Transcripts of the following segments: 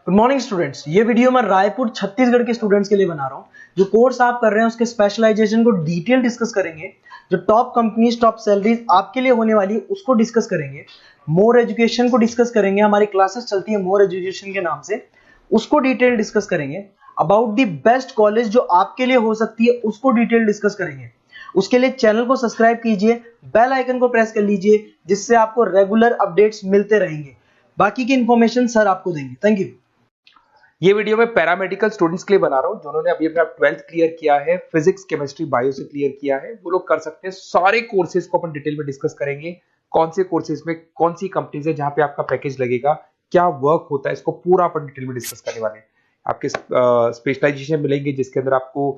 Good morning students. ये video मैं रायपुर छत्तीसगढ़ के स्टूडेंट्स के लिए बना रहा हूँ। जो कोर्स आप कर रहे हैं उसके स्पेशलाइजेशन को डिटेल डिस्कस करेंगे। जो टॉप कंपनीज टॉप सैलरीज आपके लिए होने वाली है उसको डिस्कस करेंगे। मोर एजुकेशन को डिस्कस करेंगे। हमारी क्लासेस चलती है मोर एजुकेशन के नाम से, उसको डिटेल डिस्कस करेंगे। अबाउट द बेस्ट कॉलेज जो आपके लिए हो सकती है उसको डिटेल डिस्कस करेंगे। उसके लिए चैनल को सब्सक्राइब कीजिए, बेल आइकन को प्रेस कर लीजिए, जिससे आपको रेगुलर अपडेट्स मिलते रहेंगे। बाकी की इंफॉर्मेशन सर आपको देंगे। Thank you. ये वीडियो मैं पैरामेडिकल स्टूडेंट्स के लिए बना रहा हूँ जिन्होंने अभी अपना 12th क्लियर किया है, फिजिक्स केमिस्ट्री बायो से क्लियर किया है। वो लोग कर सकते हैं। सारे कोर्सेज को अपन डिटेल में डिस्कस करेंगे। कौन से कोर्सेज में कौन सी कंपनीज है जहां पे आपका पैकेज लगेगा, क्या वर्क होता है, इसको पूरा अपन डिटेल में डिस्कस करने वाले हैं। आपके स्पेशलाइजेशन मिलेंगे जिसके अंदर आपको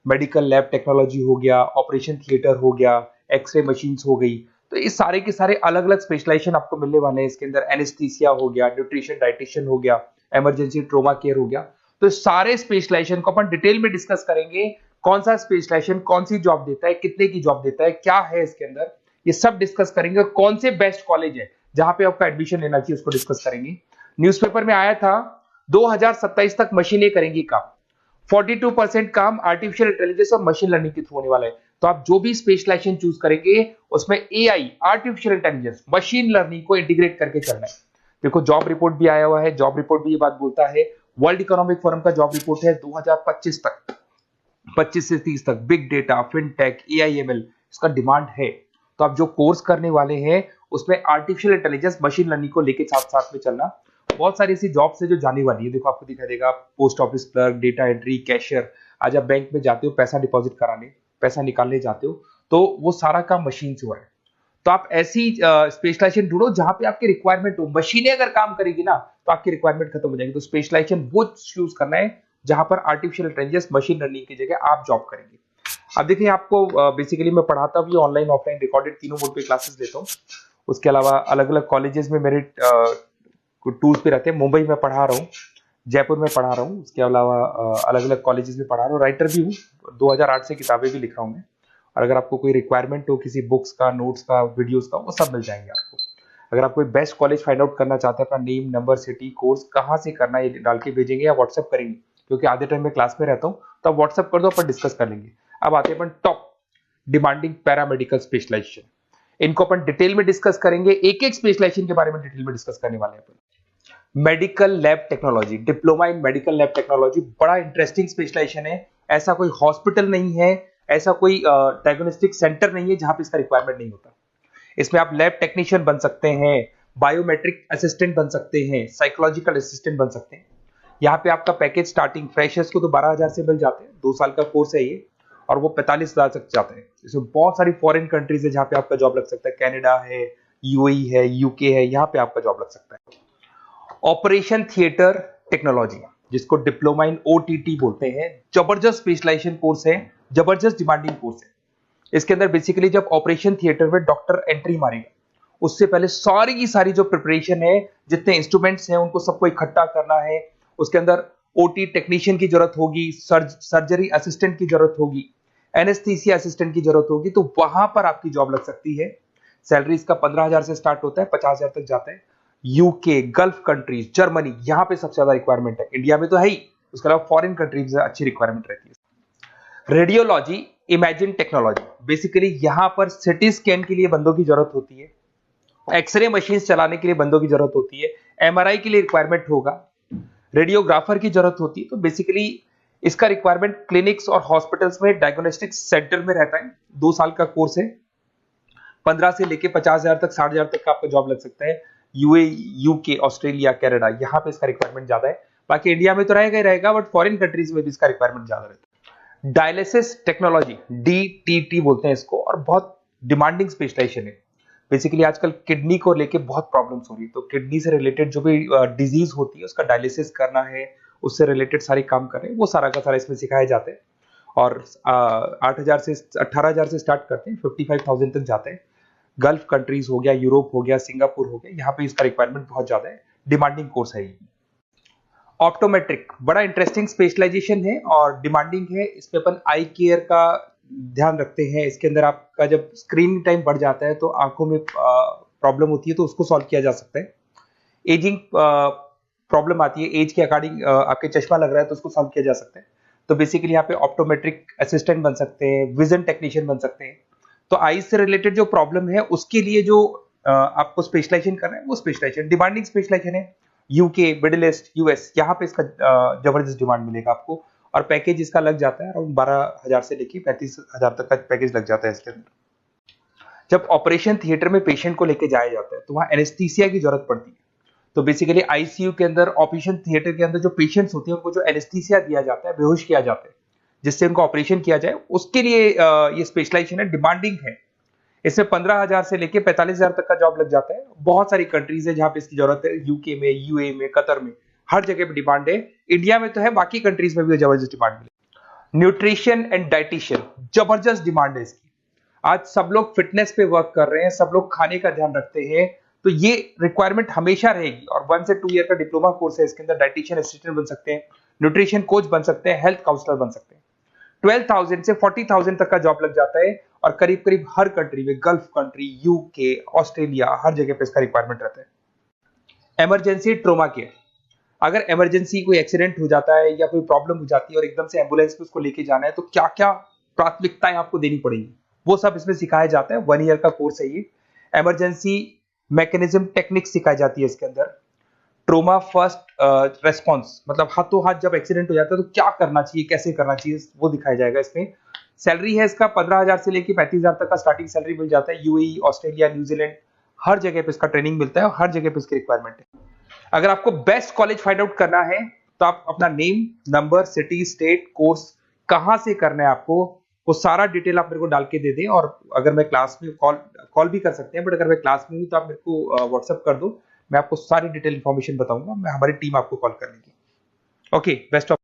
मेडिकल लैब टेक्नोलॉजी हो गया, ऑपरेशन थिएटर हो गया, एक्सरे मशीन्स हो गई। तो ये सारे के सारे अलग अलग स्पेशलाइजेशन आपको मिलने वाले हैं। इसके अंदर एनेस्थीसिया हो गया, न्यूट्रिशन डाइटिशियन हो गया, इमरजेंसी ट्रोमा केयर हो गया। तो सारे स्पेशलाइजेशन को अपन डिटेल में डिस्कस करेंगे। कौन सा स्पेशलाइजेशन कौन सी जॉब देता है, कितने की जॉब देता है, क्या है इसके अंदर, ये सब डिस्कस करेंगे। और कौन से बेस्ट कॉलेज है जहां पे आपका एडमिशन लेना चाहिए उसको डिस्कस करेंगे। न्यूज़पेपर में आया था 2027 तक मशीनें करेंगी काम। 42% काम आर्टिफिशियल इंटेलिजेंस और मशीन लर्निंग के थ्रू होने वाला है। तो आप जो भी स्पेशलाइजेशन चूज करेंगे उसमें AI, artificial intelligence, machine learning को इंटीग्रेट करके करना है। देखो जॉब रिपोर्ट भी आया हुआ है। जॉब रिपोर्ट भी ये बात बोलता है, वर्ल्ड इकोनॉमिक फोरम का जॉब रिपोर्ट है 2025 तक, 25 से 30 तक बिग डेटा, फिनटेक, एआईएमएल इसका डिमांड है। तो आप जो कोर्स करने वाले हैं उसमें आर्टिफिशियल इंटेलिजेंस, मशीन लर्निंग को लेके साथ साथ में चलना। बहुत सारी ऐसी जॉब्स है जो जाने वाली है। देखो आपको दिखाई देगा post office clerk, data entry, cashier. आज आप बैंक में जाते हो पैसा डिपॉजिट कराने, पैसा निकालने जाते हो, तो वो सारा काम मशीन से हुआ है। तो आप ऐसी स्पेशलाइजेशन ढूंढो जहां पे आपकी रिक्वायरमेंट हो। मशीनें अगर काम करेगी ना तो आपकी रिक्वायरमेंट खत्म हो जाएगी। तो स्पेशलाइजेशन वो चूज करना है जहां पर आर्टिफिशियल इंटेलिजेंस, मशीन लर्निंग की जगह आप जॉब करेंगे। अब देखिए आपको बेसिकली मैं पढ़ाता भी ऑनलाइन ऑफलाइन रिकॉर्डेड तीनों मोड पे क्लासेस लेता हूँ। उसके अलावा अलग अलग कॉलेजेस में मेरे टूर्स पे रहते हैं। मुंबई में पढ़ा रहा हूँ, जयपुर में पढ़ा रहा हूँ, उसके अलावा अलग अलग कॉलेजेस में पढ़ा रहा हूँ। राइटर भी हूँ, 2008 से किताबें भी लिख रहा हूँ मैं। और अगर आपको कोई रिक्वायरमेंट हो किसी बुक्स का, नोट्स का, वीडियोस का, वो सब मिल जाएंगे आपको। अगर आप कोई बेस्ट कॉलेज फाइंड आउट करना चाहते हैं, अपना नेम, नंबर, सिटी, कोर्स कहाँ से करना है ये डाल के भेजेंगे या व्हाट्सअप करेंगे, क्योंकि आधे टाइम में क्लास में रहता हूँ, तो आप व्हाट्सअप कर दो, अपन डिस्कस कर लेंगे। अब आते हैं अपन टॉप डिमांडिंग पैरामेडिकल स्पेशलाइजेशन। इनको अपन डिटेल में डिस्कस करेंगे। एक एक स्पेशलाइजेशन के बारे में डिटेल में डिस्कस करने वाले हैं अपन। Medical lab technology, diploma in medical lab technology बड़ा इंटरेस्टिंग स्पेशलाइजेशन है। ऐसा कोई हॉस्पिटल नहीं है, ऐसा कोई डायग्नोस्टिक सेंटर नहीं है जहां पे इसका रिक्वायरमेंट नहीं होता। इसमें आप लैब टेक्नीशियन बन सकते हैं, बायोमेट्रिक असिस्टेंट बन सकते हैं, साइकोलॉजिकल असिस्टेंट बन सकते हैं। यहाँ पे आपका पैकेज स्टार्टिंग फ्रेशर्स को तो 12,000 से मिल जाते हैं। 2 साल का कोर्स है ये, और वो 45,000 तक जाते हैं। इसमें बहुत सारी फॉरेन कंट्रीज है जहां पे आपका जॉब लग सकता है। कनाडा है, यूएई है, यूके है, यहाँ पे आपका जॉब लग सकता है। ऑपरेशन थिएटर टेक्नोलॉजी, जिसको डिप्लोमा इन ओटीटी बोलते हैं, जबरदस्त स्पेशलाइजेशन कोर्स है, जबरदस्त डिमांडिंग कोर्स है। इसके अंदर बेसिकली जब ऑपरेशन थिएटर में डॉक्टर एंट्री मारेगा उससे पहले सारी की सारी जो प्रिपरेशन है, जितने इंस्ट्रूमेंट्स हैं उनको सबको इकट्ठा करना है। उसके अंदर ओटी टेक्नीशियन की जरूरत होगी, सर्जरी असिस्टेंट की जरूरत होगी, एनेस्थीसिया असिस्टेंट की जरूरत होगी। तो वहां पर आपकी जॉब लग सकती है। सैलरी इसका 15,000 से स्टार्ट होता है, 50,000 तक जाता है। यूके, गल्फ कंट्रीज, जर्मनी, यहाँ पे सबसे ज्यादा रिक्वायरमेंट है। इंडिया में तो है ही, उसके अलावा फॉरेन कंट्रीज में अच्छी रिक्वायरमेंट रहती है। रेडियोलॉजी इमेजिन टेक्नोलॉजी, बेसिकली यहां पर सिटी स्कैन के लिए बंदों की जरूरत होती है, एक्सरे मशीन चलाने के लिए बंदों की जरूरत होती है, एमआरआई के लिए रिक्वायरमेंट होगा, रेडियोग्राफर की जरूरत होती है। तो बेसिकली इसका रिक्वायरमेंट क्लिनिक्स और हॉस्पिटल्स में डायग्नोस्टिक सेंटर में रहता है। 2 साल का कोर्स है। 15 से लेके 50,000 तक, 60,000 तक का आपका जॉब लग सकता है। यूए, यूके, ऑस्ट्रेलिया, कनाडा, यहाँ पे इसका रिक्वायरमेंट ज्यादा है। बाकी इंडिया में तो रहेगा ही रहेगा, बट फॉरेन कंट्रीज में भी इसका रिक्वायरमेंट ज्यादा रहता है। डायलिसिस टेक्नोलॉजी, डीटीटी बोलते हैं इसको, और बहुत डिमांडिंग स्पेशलाइजेशन है। बेसिकली आजकल किडनी को लेके बहुत प्रॉब्लम्स हो रही है। तो किडनी से रिलेटेड जो भी डिजीज होती है उसका डायलिसिस करना है, उससे रिलेटेड सारे काम कर रहे हैं, वो सारा का सारा इसमें सिखाए जाते हैं। और 8,000 से 18,000 से स्टार्ट करते हैं, 55,000 तक जाते हैं। गल्फ कंट्रीज हो गया, यूरोप हो गया, सिंगापुर हो गया, यहाँ पे इसका रिक्वायरमेंट बहुत ज्यादा है। डिमांडिंग कोर्स है ये। ऑप्टोमेट्रिक बड़ा इंटरेस्टिंग स्पेशलाइजेशन है और डिमांडिंग है। इसमें अपन आई केयर का ध्यान रखते हैं। इसके अंदर आपका जब स्क्रीन टाइम बढ़ जाता है तो आंखों में प्रॉब्लम होती है, तो उसको सॉल्व किया जा सकता है। एजिंग प्रॉब्लम आती है एज के अकॉर्डिंग, आपके चश्मा लग रहा है तो उसको सॉल्व किया जा सकता है। तो बेसिकली यहाँ पे ऑप्टोमेट्रिक असिस्टेंट बन सकते हैं, विजन टेक्नीशियन बन सकते हैं। तो आईज से रिलेटेड जो प्रॉब्लम है उसके लिए जो आपको स्पेशलाइजेशन करना है वो स्पेशलाइजेशन, डिमांडिंग स्पेशलाइजेशन है। यूके, मिडिल ईस्ट, यूएस, यहाँ पे इसका जबरदस्त डिमांड मिलेगा आपको। और पैकेज इसका लग जाता है अराउंड 12,000 से लेके 35,000 तक का पैकेज लग जाता है इसके अंदर। जब ऑपरेशन थिएटर में पेशेंट को लेके जाया जाता है तो वहां एनेस्थीसिया की जरूरत पड़ती है। तो बेसिकली आईसीयू के अंदर, ऑपरेशन थिएटर के अंदर जो पेशेंट्स होते हैं उनको जो एनेस्थीसिया दिया जाता है, बेहोश किया जाता है जिससे उनको ऑपरेशन किया जाए, उसके लिए ये स्पेशलाइजेशन है, डिमांडिंग है। इसमें 15,000 से लेके 45,000 तक का जॉब लग जाता है। बहुत सारी कंट्रीज है जहां पे इसकी जरूरत है, यूके में, यूए में, कतर में, हर जगह पे डिमांड है। इंडिया में तो है, बाकी कंट्रीज में भी जबरदस्त डिमांड मिले। न्यूट्रिशन एंड डाइटिशियन, जबरदस्त डिमांड है इसकी। आज सब लोग फिटनेस पे वर्क कर रहे हैं, सब लोग खाने का ध्यान रखते हैं, तो ये रिक्वायरमेंट हमेशा रहेगी। और 1 से 2 ईयर का डिप्लोमा कोर्स है इसके अंदर। डाइटिशियन असिस्टेंट बन सकते हैं, न्यूट्रिशन कोच बन सकते हैं, हेल्थ काउंसलर बन सकते हैं। 12,000 से 40,000 तक का जॉब लग जाता है। और करीब करीब हर कंट्री में, गल्फ कंट्री, यूके, ऑस्ट्रेलिया, हर जगह पे इसका रिक्वायरमेंट रहता है। इमरजेंसी ट्रोमा केयर, अगर इमरजेंसी कोई एक्सीडेंट हो जाता है या कोई प्रॉब्लम हो जाती है और एकदम से एम्बुलेंस में उसको लेके जाना है तो क्या क्या प्राथमिकताएं आपको देनी पड़ेगी, वो सब इसमें सिखाया जाता है। 1 ईयर का कोर्स है ये। इमरजेंसी मैकेनिज्म टेक्निक सिखाई जाती है इसके अंदर। ट्रोमा फर्स्ट रेस्पॉन्स, मतलब हाथों हाथ जब एक्सीडेंट हो जाता है तो क्या करना चाहिए, कैसे करना चाहिए, वो दिखाया जाएगा इसमें। सैलरी है इसका 15,000 से लेके 35,000 तक का स्टार्टिंग सैलरी मिल जाता है। यूएई, ऑस्ट्रेलिया, न्यूजीलैंड, हर जगह पे इसका ट्रेनिंग मिलता है और हर जगह पे इसकी रिक्वायरमेंट है। अगर आपको बेस्ट कॉलेज फाइंड आउट करना है तो आप अपना name, number, city, state, course कहां से करना है आपको, वो सारा डिटेल आप मेरे को डाल के दे दें। और अगर मैं क्लास में कॉल भी कर सकते हैं, बट अगर मैं क्लास में हूं तो आप मेरे को व्हाट्सएप कर दो, मैं आपको सारी डिटेल इंफॉर्मेशन बताऊंगा, मैं हमारी टीम आपको कॉल कर लेगी। Okay, best of